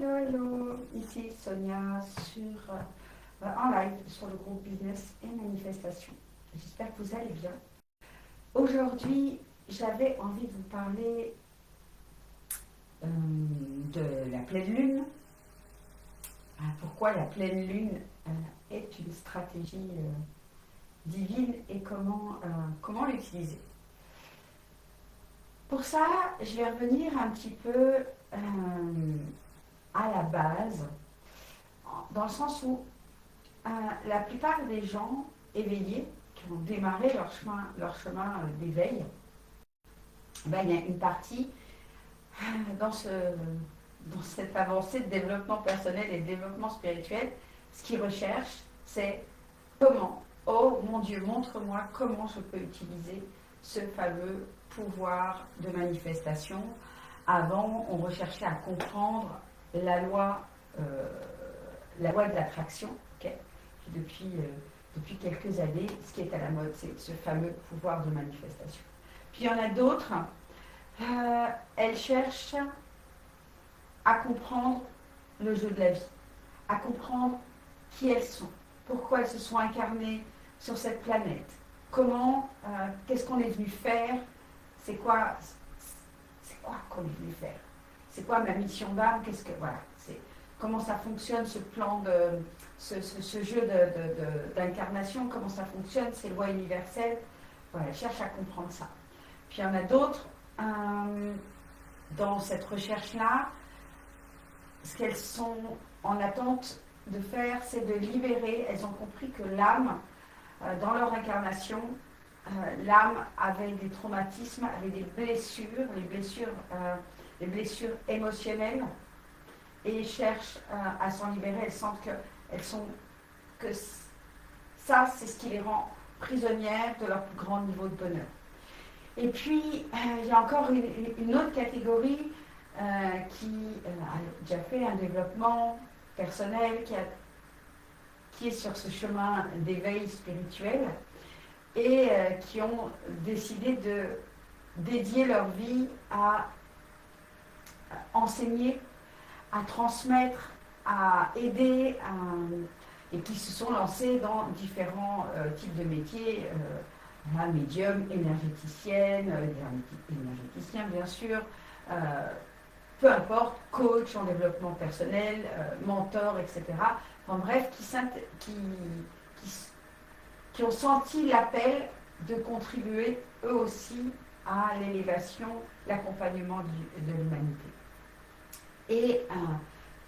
Hello, hello, ici Sonia en live sur le groupe Business et Manifestation. J'espère que vous allez bien. Aujourd'hui, j'avais envie de vous parler de la pleine lune. Pourquoi la pleine lune est une stratégie divine et comment l'utiliser. Pour ça, je vais revenir un petit peu à la base, dans le sens où la plupart des gens éveillés qui ont démarré leur chemin d'éveil, il y a une partie dans cette avancée de développement personnel et de développement spirituel, ce qu'ils recherchent, c'est comment, oh mon Dieu, montre-moi comment je peux utiliser ce fameux pouvoir de manifestation. Avant, on recherchait à comprendre la loi de l'attraction, okay. Depuis quelques années, ce qui est à la mode, c'est ce fameux pouvoir de manifestation. Puis il y en a d'autres, elles cherchent à comprendre le jeu de la vie, à comprendre qui elles sont, pourquoi elles se sont incarnées sur cette planète, qu'est-ce qu'on est venu faire, c'est quoi qu'on est venu faire, c'est quoi ma mission d'âme, comment ça fonctionne ce plan ce jeu d'incarnation, comment ça fonctionne, ces lois universelles. Voilà, elles cherchent à comprendre ça. Puis il y en a d'autres, dans cette recherche-là, ce qu'elles sont en attente de faire, c'est de libérer. Elles ont compris que l'âme, dans leur incarnation, l'âme avait des traumatismes, avait des blessures, les blessures émotionnelles, et cherchent à s'en libérer. Elles sentent que ça, c'est ce qui les rend prisonnières de leur plus grand niveau de bonheur. Et puis, il y a encore une autre catégorie qui a déjà fait un développement personnel, qui est sur ce chemin d'éveil spirituel, et qui ont décidé de dédier leur vie à enseigner, à transmettre, à aider, et qui se sont lancés dans différents types de métiers, médium, énergéticienne, énergéticien bien sûr, peu importe, coach en développement personnel, mentor, etc. En bref, qui ont senti l'appel de contribuer eux aussi à l'élévation, l'accompagnement de l'humanité. Et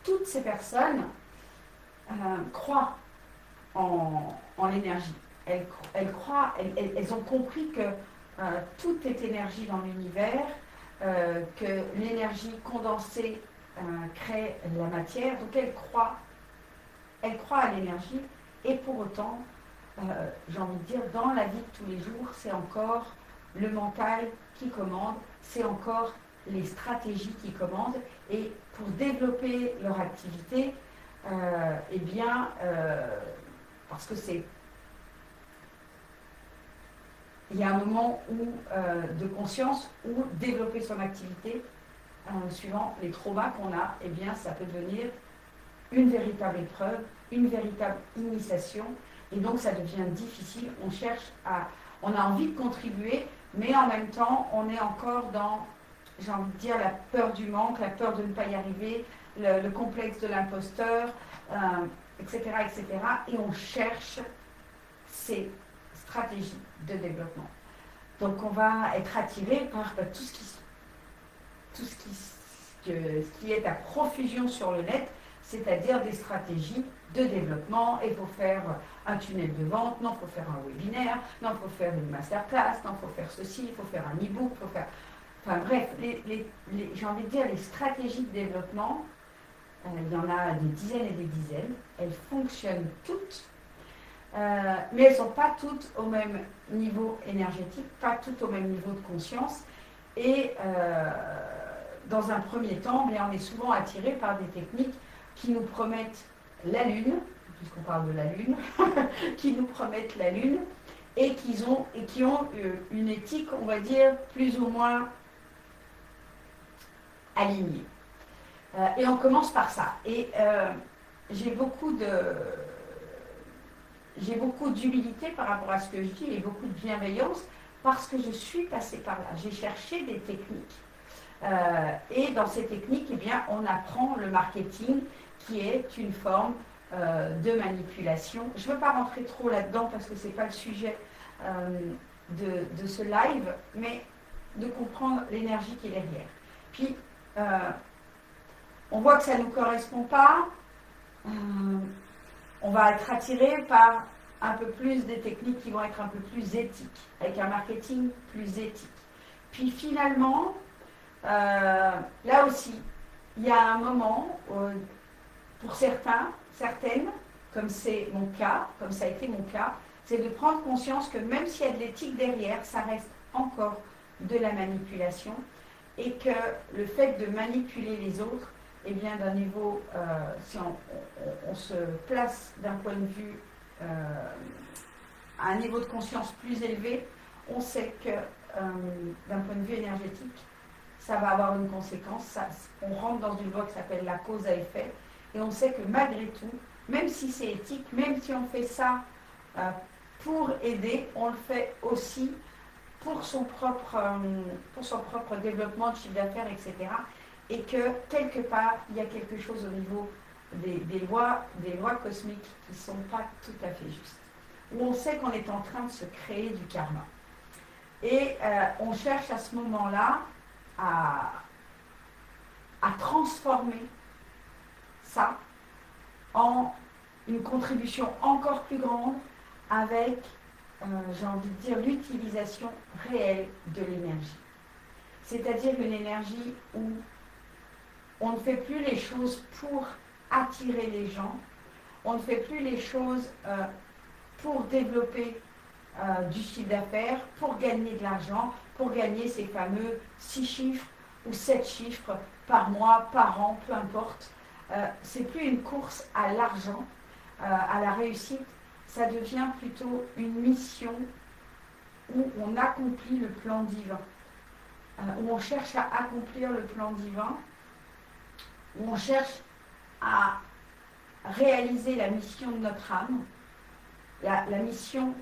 toutes ces personnes croient en l'énergie. Elles croient, elles ont compris que tout est énergie dans l'univers, que l'énergie condensée crée la matière. Donc elles croient à l'énergie, et pour autant, j'ai envie de dire, dans la vie de tous les jours, c'est encore le mental qui commande, c'est encore les stratégies qui commandent. Et pour développer leur activité, parce que il y a un moment de conscience où développer son activité, suivant les traumas qu'on a, ça peut devenir une véritable épreuve, une véritable initiation, et donc ça devient difficile. On a envie de contribuer, mais en même temps, on est encore dans, j'ai envie de dire, la peur du manque, la peur de ne pas y arriver, le complexe de l'imposteur, etc., etc. Et on cherche ces stratégies de développement. Donc on va être attiré par tout ce qui est à profusion sur le net, c'est-à-dire des stratégies de développement. Et il faut faire un tunnel de vente, non, il faut faire un webinaire, non, il faut faire une masterclass, non, il faut faire ceci, il faut faire un e-book, il faut faire... Enfin bref, j'ai envie de dire, les stratégies de développement, il y en a des dizaines et des dizaines, elles fonctionnent toutes, mais elles ne sont pas toutes au même niveau énergétique, pas toutes au même niveau de conscience. Et dans un premier temps, on est souvent attiré par des techniques qui nous promettent la Lune, puisqu'on parle de la Lune, qui nous promettent la Lune, et qui ont une éthique, on va dire, plus ou moins alignée. Et on commence par ça. Et j'ai beaucoup d'humilité par rapport à ce que je dis et beaucoup de bienveillance parce que je suis passée par là. J'ai cherché des techniques. Et dans ces techniques, eh bien, on apprend le marketing qui est une forme de manipulation. Je ne veux pas rentrer trop là-dedans parce que ce n'est pas le sujet de ce live, mais de comprendre l'énergie qui est derrière. Puis, on voit que ça ne nous correspond pas. On va être attiré par un peu plus des techniques qui vont être un peu plus éthiques, avec un marketing plus éthique. Puis finalement, là aussi, il y a un moment, pour certaines, comme c'est mon cas, comme ça a été mon cas, c'est de prendre conscience que même s'il y a de l'éthique derrière, ça reste encore de la manipulation et que le fait de manipuler les autres, eh bien d'un niveau, si on se place d'un point de vue à un niveau de conscience plus élevé, on sait que d'un point de vue énergétique, ça va avoir une conséquence. On rentre dans une loi qui s'appelle la cause à effet, et on sait que malgré tout, même si c'est éthique, même si on fait ça pour aider, on le fait aussi pour son propre développement de chiffre d'affaires, etc. Et que quelque part, il y a quelque chose au niveau des lois cosmiques qui ne sont pas tout à fait justes. Où on sait qu'on est en train de se créer du karma. Et on cherche à ce moment-là à transformer ça en une contribution encore plus grande avec, j'ai envie de dire, l'utilisation réelle de l'énergie. C'est-à-dire une énergie où on ne fait plus les choses pour attirer les gens, on ne fait plus les choses pour développer du chiffre d'affaires, pour gagner de l'argent, pour gagner ces fameux 6 chiffres ou 7 chiffres par mois, par an, peu importe. C'est plus une course à l'argent, à la réussite, ça devient plutôt une mission où on accomplit le plan divin, où on cherche à accomplir le plan divin, où on cherche à réaliser la mission de notre âme, la mission,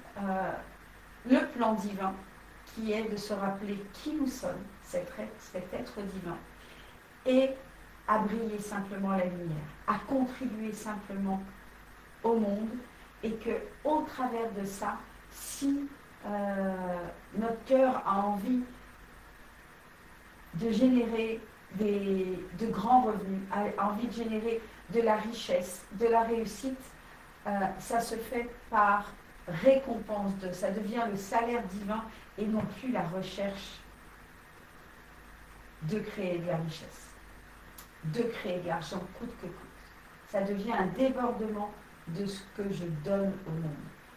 le plan divin, qui est de se rappeler qui nous sommes, cet être divin, et à briller simplement la lumière, à contribuer simplement au monde, et que au travers de ça, si notre cœur a envie de générer de grands revenus, a envie de générer de la richesse, de la réussite, ça se fait par récompense ça devient le salaire divin et non plus la recherche de créer de la richesse, de créer de l'argent coûte que coûte. Ça devient un débordement de ce que je donne au monde,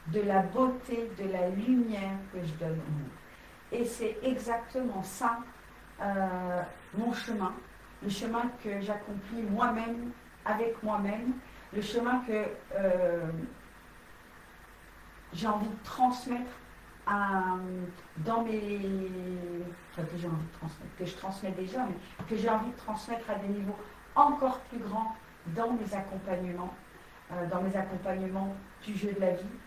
de la beauté, de la lumière que je donne au monde. Et c'est exactement ça, mon chemin, le chemin que j'accomplis moi-même, avec moi-même, le chemin que j'ai envie de transmettre dans mes... Enfin, que j'ai envie de transmettre, que je transmets déjà, mais que j'ai envie de transmettre à des niveaux encore plus grands dans mes accompagnements du jeu de la vie,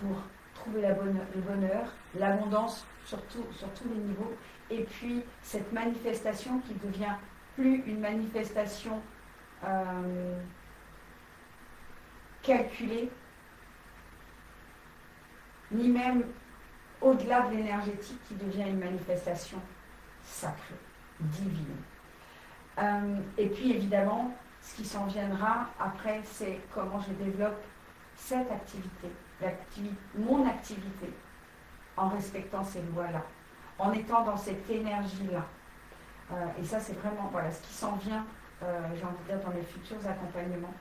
pour trouver le bonheur, l'abondance sur tous les niveaux, et puis cette manifestation qui devient plus une manifestation calculée, ni même au-delà de l'énergétique, qui devient une manifestation sacrée, divine. Et puis évidemment, ce qui s'en viendra après, c'est comment je développe cette activité, mon activité, en respectant ces lois-là, en étant dans cette énergie-là. Et ça, c'est vraiment ce qui s'en vient, j'ai envie de dire, dans les futurs accompagnements.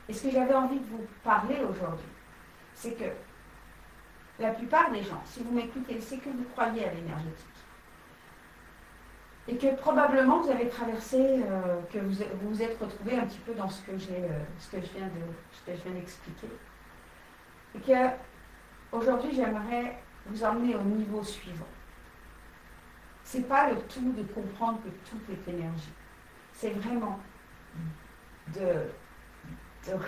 Et ce que j'avais envie de vous parler aujourd'hui, c'est que la plupart des gens, si vous m'écoutez, c'est que vous croyez à l'énergétique. Et que probablement vous avez traversé, que vous vous êtes retrouvé un petit peu dans ce que je viens d'expliquer. Et que aujourd'hui, j'aimerais vous emmener au niveau suivant. C'est pas le tout de comprendre que tout est énergie. C'est vraiment de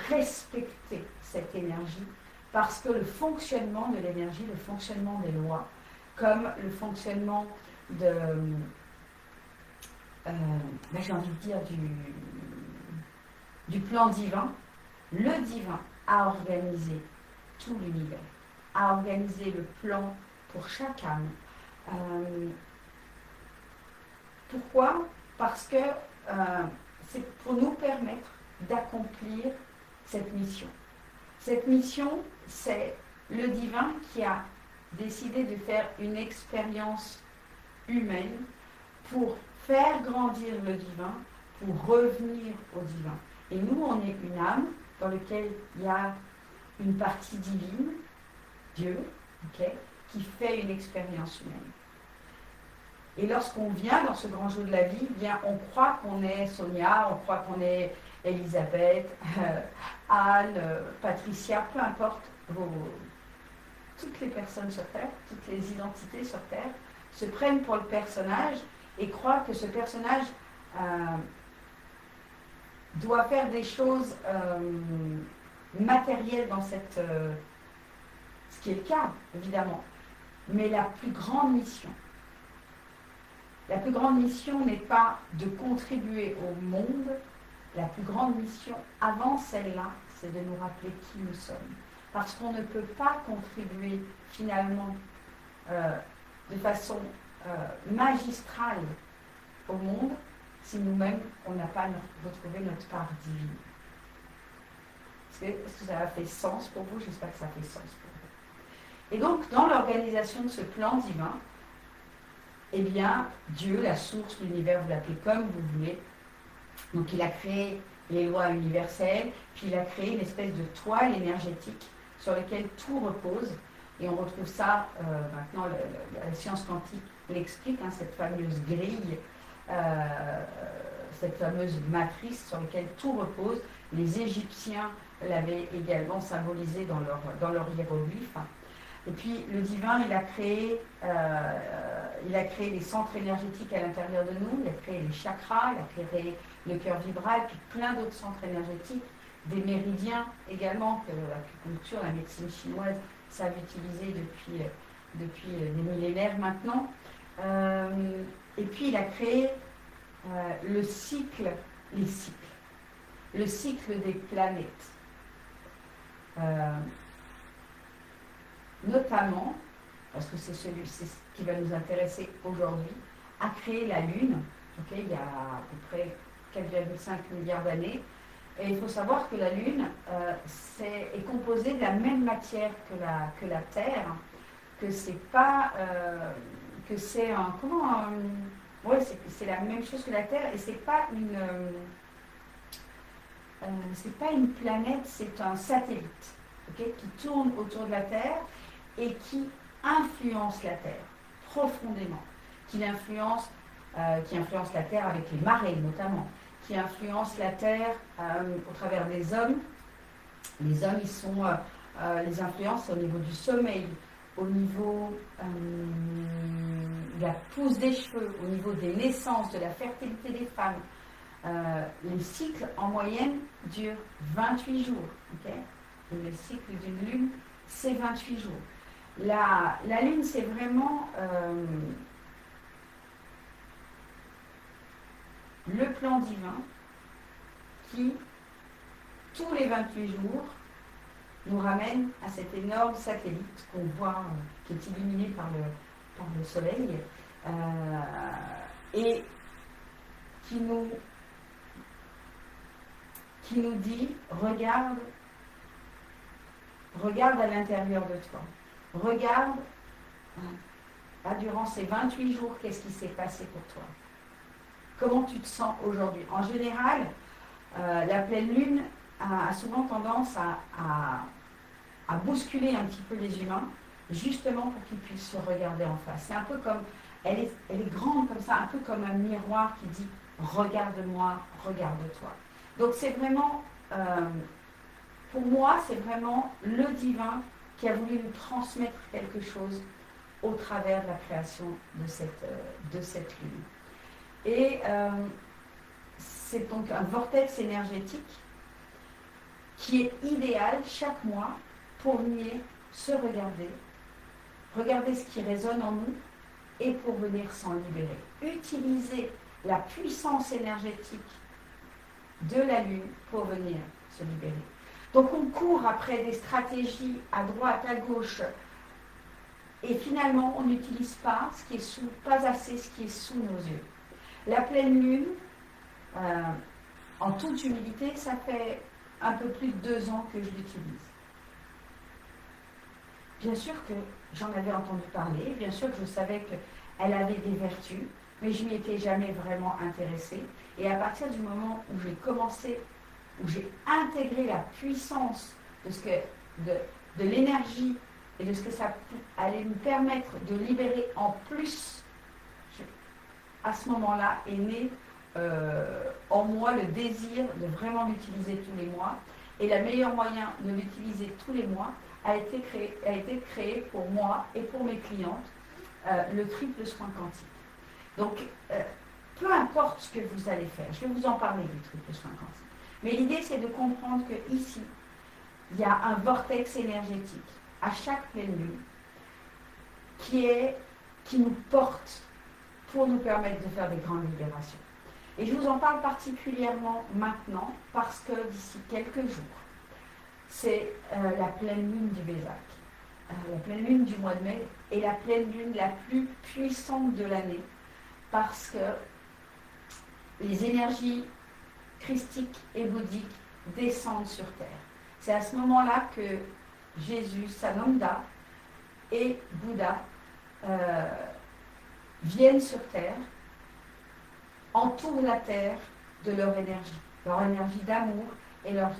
respecter cette énergie parce que le fonctionnement de l'énergie, le fonctionnement des lois, comme le fonctionnement de, j'ai envie de dire, du plan divin, le divin a organisé tout l'univers, a organisé le plan pour chaque âme. Pourquoi ? Parce que c'est pour nous permettre d'accomplir cette mission. Cette mission, c'est le divin qui a décidé de faire une expérience humaine pour faire grandir le divin, pour revenir au divin. Et nous, on est une âme dans laquelle il y a une partie divine, Dieu, okay, qui fait une expérience humaine. Et lorsqu'on vient dans ce grand jeu de la vie, bien, on croit qu'on est Sonia, on croit qu'on est Elisabeth, Anne, Patricia, peu importe, toutes les personnes sur Terre, toutes les identités sur Terre, se prennent pour le personnage et croient que ce personnage doit faire des choses matérielles dans cette... ce qui est le cas, évidemment. Mais la plus grande mission n'est pas de contribuer au monde. La plus grande mission, avant celle-là, c'est de nous rappeler qui nous sommes. Parce qu'on ne peut pas contribuer finalement de façon magistrale au monde si nous-mêmes, on n'a pas retrouvé notre part divine. Est-ce que ça a fait sens pour vous ? J'espère que ça fait sens pour vous. Et donc, dans l'organisation de ce plan divin, eh bien, Dieu, la source, l'univers, vous l'appelez comme vous voulez. Donc, il a créé les lois universelles, puis il a créé une espèce de toile énergétique sur laquelle tout repose. Et on retrouve ça, maintenant, la science quantique l'explique, hein, cette fameuse grille, cette fameuse matrice sur laquelle tout repose. Les Égyptiens l'avaient également symbolisé dans leur hiéroglyphe. Et puis le divin, il a créé les centres énergétiques à l'intérieur de nous, il a créé les chakras, il a créé le cœur vibral, puis plein d'autres centres énergétiques, des méridiens également, que l'acupuncture, la médecine chinoise savent utiliser depuis des millénaires maintenant. Et puis il a créé les cycles, le cycle des planètes. Notamment, parce que c'est ce qui va nous intéresser aujourd'hui, a créé la Lune, il y a à peu près 4,5 milliards d'années. Et il faut savoir que la Lune est composée de la même matière que la Terre, que c'est pas que c'est c'est la même chose que la Terre, et c'est pas une planète, c'est un satellite, qui tourne autour de la Terre et qui influence la Terre profondément, qui influence la Terre avec les marées notamment, qui influence la Terre au travers des hommes. Les hommes, les influences au niveau du sommeil, au niveau de la pousse des cheveux, au niveau des naissances, de la fertilité des femmes. Les cycles, en moyenne, durent 28 jours. Et le cycle d'une lune, c'est 28 jours. La lune, c'est vraiment le plan divin qui, tous les 28 jours, nous ramène à cet énorme satellite qu'on voit, qui est illuminé par le soleil, et qui nous dit, regarde à l'intérieur de toi. Regarde, durant ces 28 jours, qu'est-ce qui s'est passé pour toi? Comment tu te sens aujourd'hui? En général, la pleine lune a souvent tendance à bousculer un petit peu les humains, justement pour qu'ils puissent se regarder en face. C'est un peu comme, elle est grande comme ça, un peu comme un miroir qui dit « Regarde-moi, regarde-toi ». Donc c'est vraiment, pour moi, c'est vraiment le divin qui a voulu nous transmettre quelque chose au travers de la création de cette lune. Et c'est donc un vortex énergétique qui est idéal chaque mois pour venir se regarder ce qui résonne en nous et pour venir s'en libérer. Utiliser la puissance énergétique de la Lune pour venir se libérer. Donc on court après des stratégies à droite, à gauche, et finalement on n'utilise pas pas assez ce qui est sous nos yeux. La pleine Lune, en toute humilité, ça fait un peu plus de 2 ans que je l'utilise. Bien sûr que j'en avais entendu parler, bien sûr que je savais qu'elle avait des vertus, mais je m'y étais jamais vraiment intéressée. Et à partir du moment où j'ai intégré la puissance de l'énergie et de ce que ça allait me permettre de libérer en plus, à ce moment-là est né en moi le désir de vraiment l'utiliser tous les mois. Et le meilleur moyen de l'utiliser tous les mois a été créé pour moi et pour mes clientes, le triple soin quantique. Donc, peu importe ce que vous allez faire, je vais vous en parler du triple soin quantique. Mais l'idée, c'est de comprendre qu'ici, il y a un vortex énergétique à chaque pleine lune qui nous porte pour nous permettre de faire des grandes libérations. Et je vous en parle particulièrement maintenant parce que d'ici quelques jours, c'est la pleine lune du Vésac. La pleine lune du mois de mai est la pleine lune la plus puissante de l'année parce que les énergies christiques et bouddhiques descendent sur Terre. C'est à ce moment-là que Jésus, Sananda et Bouddha viennent sur Terre, entourent la Terre de leur énergie d'amour et leurs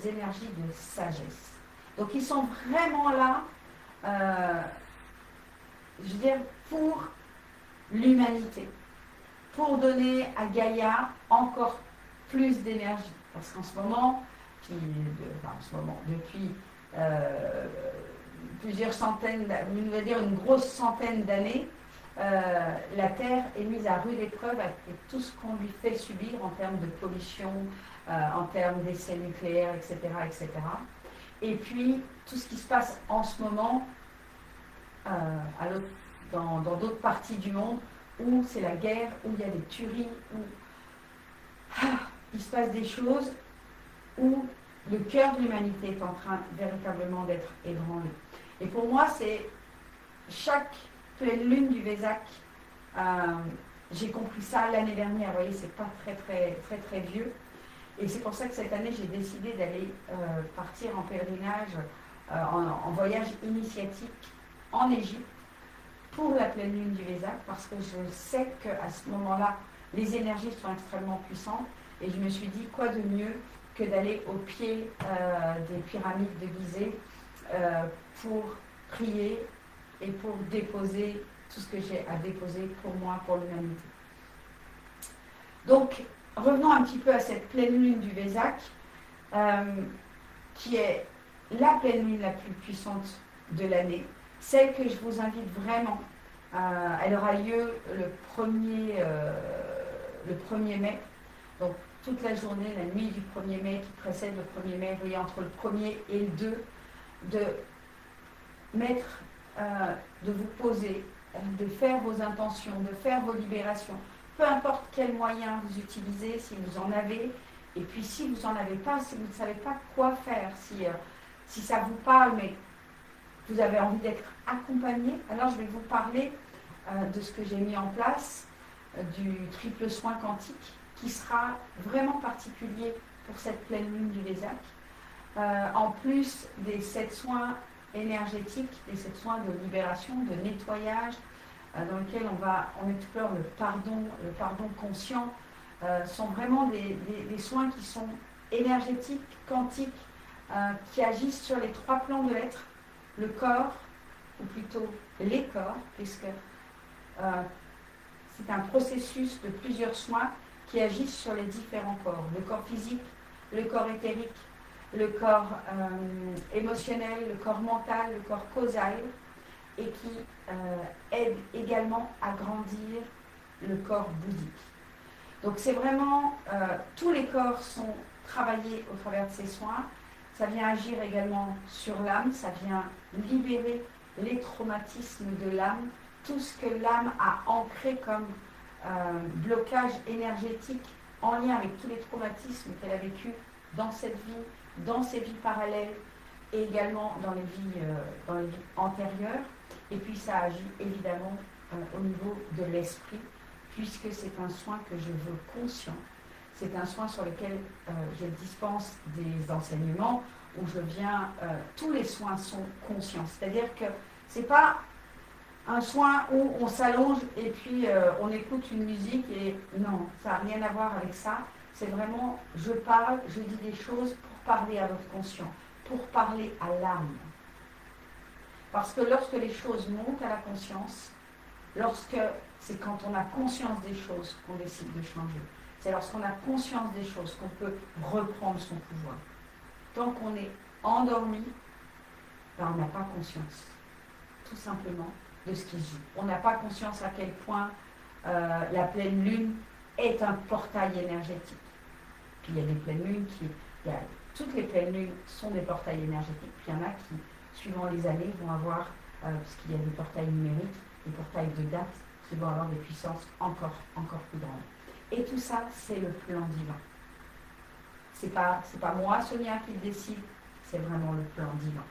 énergies de sagesse. Donc ils sont vraiment là, je veux dire, pour l'humanité, pour donner à Gaïa encore plus d'énergie. Parce qu'en ce moment, depuis plusieurs centaines, on va dire une grosse centaine d'années, la Terre est mise à rude épreuve avec tout ce qu'on lui fait subir en termes de pollution, en termes d'essais nucléaires, etc., etc. Et puis, tout ce qui se passe en ce moment dans d'autres parties du monde où c'est la guerre, où il y a des tueries, où il se passe des choses où le cœur de l'humanité est en train véritablement d'être ébranlé. Et pour moi, c'est chaque pleine lune du Vésac, j'ai compris ça l'année dernière, vous voyez, c'est pas très vieux. Et c'est pour ça que cette année, j'ai décidé d'aller partir en pèlerinage, en voyage initiatique en Égypte pour la pleine lune du Vésac, parce que je sais qu'à ce moment-là, les énergies sont extrêmement puissantes. Et je me suis dit, quoi de mieux que d'aller au pied des pyramides de Gizeh pour prier et pour déposer tout ce que j'ai à déposer pour moi, pour l'humanité. Donc, revenons un petit peu à cette pleine lune du Vésac, qui est la pleine lune la plus puissante de l'année, celle que je vous invite vraiment. Elle aura lieu le 1er mai, donc toute la journée, la nuit du 1er mai qui précède le 1er mai, vous voyez, entre le 1er et le 2, de vous poser, de faire vos intentions, de faire vos libérations, peu importe quel moyen vous utilisez, si vous en avez, et puis si vous n'en avez pas, si vous ne savez pas quoi faire, si ça vous parle, mais vous avez envie d'être accompagné, alors je vais vous parler de ce que j'ai mis en place, du triple soin quantique, qui sera vraiment particulier pour cette pleine lune du Vésac. En plus des 7 soins énergétiques, des 7 soins de libération, de nettoyage, dans lesquels on explore le pardon conscient, sont vraiment des soins qui sont énergétiques, quantiques, qui agissent sur les 3 plans de l'être, le corps, ou plutôt les corps, puisque c'est un processus de plusieurs soins qui agissent sur les différents corps, le corps physique, le corps éthérique, le corps émotionnel, le corps mental, le corps causal, et qui aide également à grandir le corps bouddhique. Donc c'est vraiment, tous les corps sont travaillés au travers de ces soins. Ça vient agir également sur l'âme, ça vient libérer les traumatismes de l'âme, tout ce que l'âme a ancré comme blocage énergétique en lien avec tous les traumatismes qu'elle a vécus dans cette vie, dans ses vies parallèles et également dans les vies antérieures. Et puis ça agit évidemment au niveau de l'esprit, puisque c'est un soin que je veux conscient. C'est un soin sur lequel je dispense des enseignements où je viens, tous les soins sont conscients. C'est-à-dire que ce n'est pas un soin où on s'allonge et puis on écoute une musique et non, ça n'a rien à voir avec ça. C'est vraiment, je parle, je dis des choses pour parler à votre conscient, pour parler à l'âme. Parce que lorsque les choses montent à la conscience, c'est quand on a conscience des choses qu'on décide de changer. C'est lorsqu'on a conscience des choses qu'on peut reprendre son pouvoir. Tant qu'on est endormi, ben on n'a pas conscience, tout simplement, de ce qui se joue. On n'a pas conscience à quel point la pleine lune est un portail énergétique. Puis il y a des pleines lunes toutes les pleines lunes sont des portails énergétiques. Puis il y en a qui, suivant les années, vont avoir, parce qu'il y a des portails numériques, des portails de date, qui vont avoir des puissances encore plus grandes. Et tout ça, c'est le plan divin. C'est pas moi, Sonia, qui le décide, c'est vraiment le plan divin.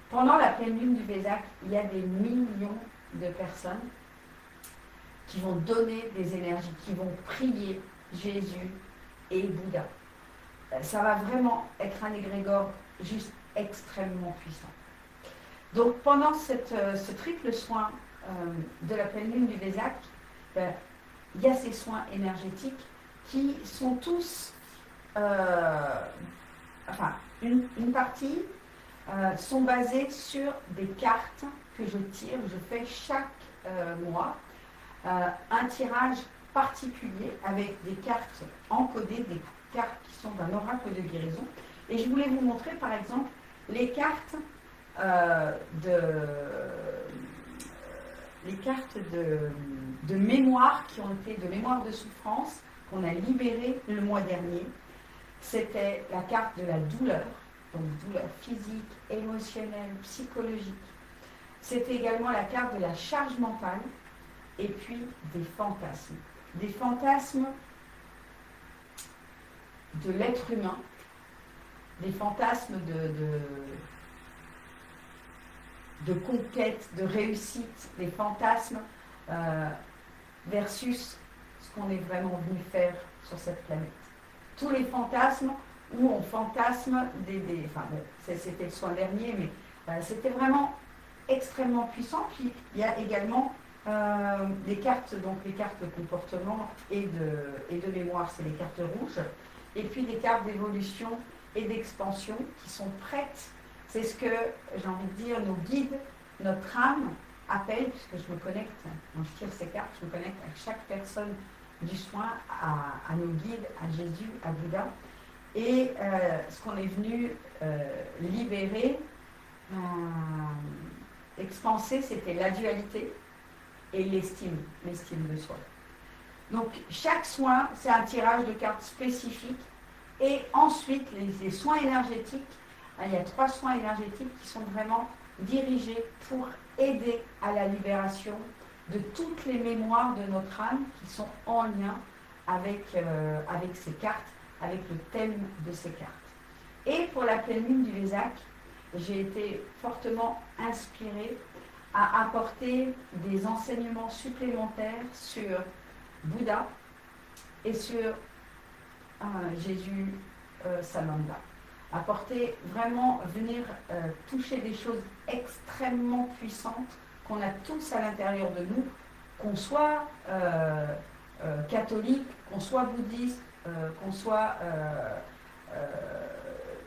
Pendant la pleine lune du Vésak, il y a des millions de personnes qui vont donner des énergies, qui vont prier Jésus et Bouddha. Ça va vraiment être un égrégore juste extrêmement puissant. Donc pendant ce triple soin de la pleine lune du Vésak, il y a ces soins énergétiques qui sont tous, une partie sont basés sur des cartes que je tire, je fais chaque mois un tirage particulier avec des cartes encodées, des cartes qui sont d'un oracle de guérison. Et je voulais vous montrer par exemple les cartes de mémoire qui ont été de mémoire de souffrance qu'on a libérées le mois dernier. C'était la carte de la douleur, donc douleur physique, émotionnelle, psychologique. C'était également la carte de la charge mentale et puis des fantasmes. Des fantasmes de l'être humain, des fantasmes de conquête, de réussite, des fantasmes versus ce qu'on est vraiment venu faire sur cette planète. Tous les fantasmes où on fantasme c'était le soin dernier, mais c'était vraiment extrêmement puissant. Puis il y a également des cartes, donc les cartes de comportement et de mémoire, c'est les cartes rouges, et puis des cartes d'évolution et d'expansion qui sont prêtes. C'est ce que, j'ai envie de dire, nos guides, notre âme appelle, puisque je me connecte, quand je tire ces cartes, je me connecte à chaque personne du soin, à nos guides, à Jésus, à Bouddha. Et ce qu'on est venu libérer, expanser, c'était la dualité et l'estime de soi. Donc chaque soin, c'est un tirage de cartes spécifiques. Et ensuite, les soins énergétiques, il y a 3 soins énergétiques qui sont vraiment dirigés pour aider à la libération de toutes les mémoires de notre âme qui sont en lien avec ces cartes, avec le thème de ces cartes. Et pour la pleine lune du Vésak, j'ai été fortement inspirée à apporter des enseignements supplémentaires sur Bouddha et sur Jésus Sananda. Apporter, vraiment venir toucher des choses extrêmement puissantes qu'on a tous à l'intérieur de nous, qu'on soit catholique, qu'on soit bouddhiste, qu'on soit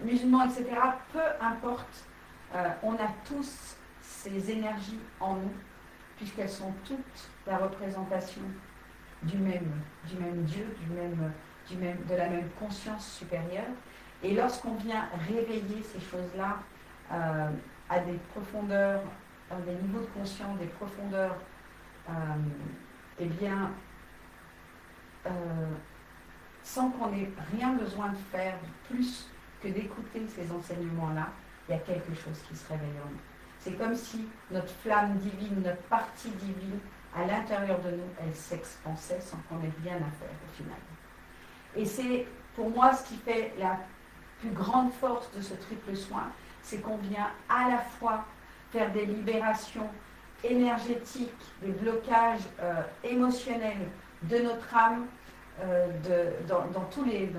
musulman, etc. Peu importe, on a tous ces énergies en nous, puisqu'elles sont toutes la représentation du même Dieu, de la même conscience supérieure. Et lorsqu'on vient réveiller ces choses-là à des profondeurs des niveaux de conscience, des profondeurs, eh bien, sans qu'on ait rien besoin de faire plus que d'écouter ces enseignements-là, il y a quelque chose qui se réveille en nous. C'est comme si notre flamme divine, notre partie divine, à l'intérieur de nous, elle s'expansait sans qu'on ait rien à faire au final. Et c'est pour moi ce qui fait la plus grande force de ce triple soin, c'est qu'on vient à la fois faire des libérations énergétiques, des blocages émotionnels de notre âme, dans toutes les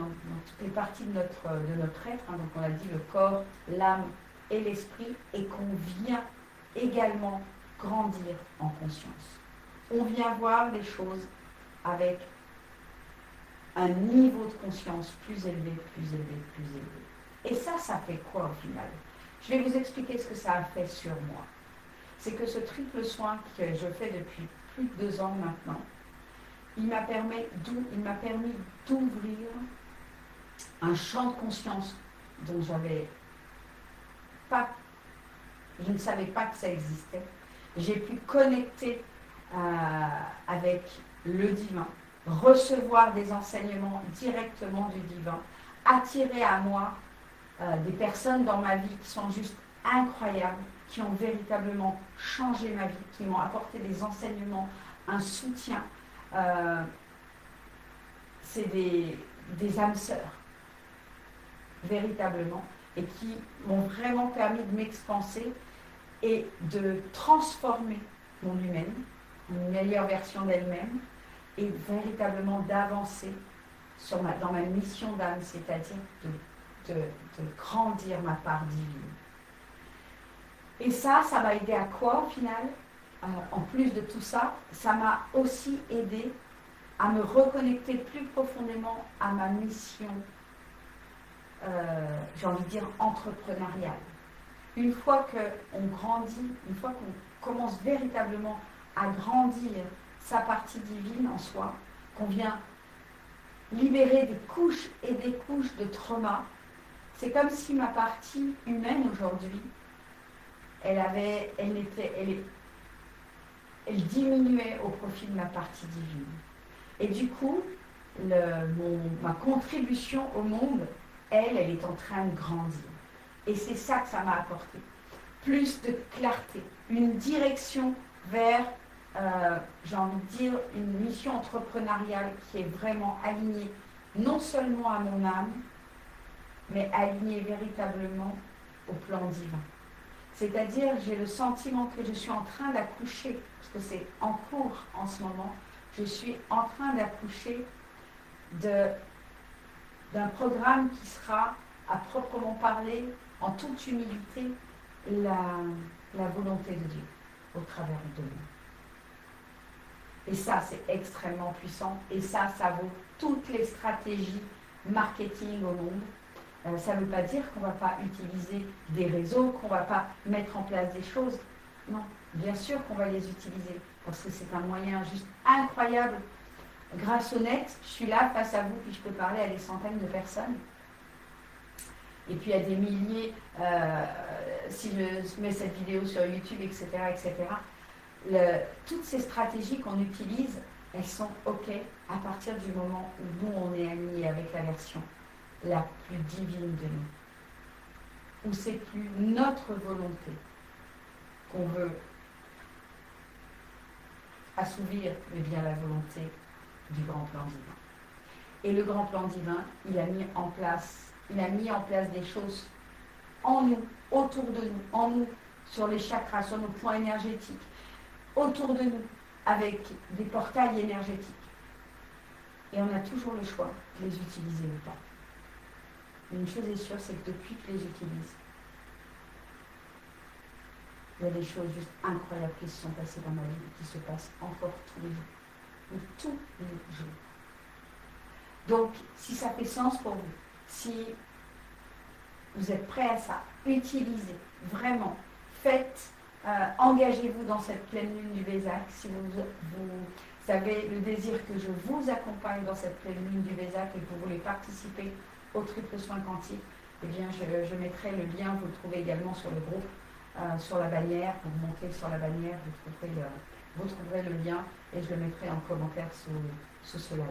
parties de notre être, hein, donc on a dit le corps, l'âme et l'esprit, et qu'on vient également grandir en conscience. On vient voir les choses avec un niveau de conscience plus élevé, plus élevé, plus élevé. Et ça fait quoi au final? Je vais vous expliquer ce que ça a fait sur moi. C'est que ce triple soin que je fais depuis plus de 2 ans maintenant, il m'a permis d'ouvrir un champ de conscience dont je ne savais pas que ça existait. J'ai pu connecter avec le divin, recevoir des enseignements directement du divin, attirer à moi des personnes dans ma vie qui sont juste incroyables, qui ont véritablement changé ma vie, qui m'ont apporté des enseignements, un soutien. C'est des âmes sœurs, véritablement, et qui m'ont vraiment permis de m'expanser et de transformer mon humaine, une meilleure version d'elle-même, et véritablement d'avancer dans ma mission d'âme, c'est-à-dire de grandir ma part divine. Et ça m'a aidé à quoi au final? En plus de tout ça, ça m'a aussi aidé à me reconnecter plus profondément à ma mission, j'ai envie de dire entrepreneuriale. Une fois qu'on grandit, une fois qu'on commence véritablement à grandir sa partie divine en soi, qu'on vient libérer des couches et des couches de trauma, c'est comme si ma partie humaine aujourd'hui, elle diminuait au profit de ma partie divine. Et du coup, ma contribution au monde, elle est en train de grandir. Et c'est ça que ça m'a apporté. Plus de clarté, une direction vers, j'ai envie de dire, une mission entrepreneuriale qui est vraiment alignée non seulement à mon âme, mais alignée véritablement au plan divin. C'est-à-dire, j'ai le sentiment que je suis en train d'accoucher, parce que c'est en cours en ce moment, je suis en train d'accoucher d'un programme qui sera, à proprement parler, en toute humilité, la volonté de Dieu au travers de nous. Et ça, c'est extrêmement puissant. Et ça vaut toutes les stratégies marketing au monde. Ça ne veut pas dire qu'on ne va pas utiliser des réseaux, qu'on ne va pas mettre en place des choses. Non, bien sûr qu'on va les utiliser, parce que c'est un moyen juste incroyable. Grâce au net, je suis là face à vous, puis je peux parler à des centaines de personnes. Et puis à des milliers, si je mets cette vidéo sur YouTube, etc., toutes ces stratégies qu'on utilise, elles sont OK à partir du moment où nous, on est aligné avec la version la plus divine de nous. Où c'est plus notre volonté qu'on veut assouvir, mais bien la volonté du grand plan divin. Et le grand plan divin, il a mis en place des choses en nous, autour de nous, en nous, sur les chakras, sur nos points énergétiques, autour de nous, avec des portails énergétiques. Et on a toujours le choix de les utiliser ou pas. Une chose est sûre, c'est que depuis que je les utilise, il y a des choses juste incroyables qui se sont passées dans ma vie et qui se passent encore tous les jours. Tous les jours. Donc, si ça fait sens pour vous, si vous êtes prêts à ça, utilisez, vraiment, faites, engagez-vous dans cette pleine lune du Vésac. Si vous avez le désir que je vous accompagne dans cette pleine lune du Vésac et que vous voulez participer au triple soin quantique, eh bien, je mettrai le lien, vous le trouvez également sur le groupe sur la bannière. Vous montez sur la bannière, vous trouverez le lien et je le mettrai en commentaire sous ce live.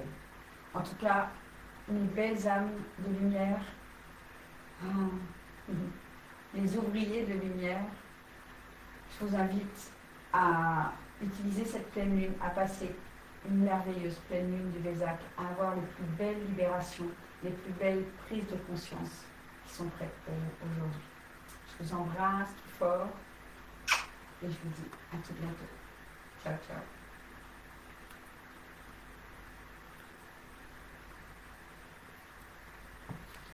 En tout cas, une belle âme de lumière, les ouvriers de lumière, je vous invite à utiliser cette pleine lune, à passer une merveilleuse pleine lune du Vésac, à avoir les plus belles libérations, les plus belles prises de conscience qui sont prêtes pour vous aujourd'hui. Je vous embrasse tout fort et je vous dis à tout bientôt. Ciao, ciao.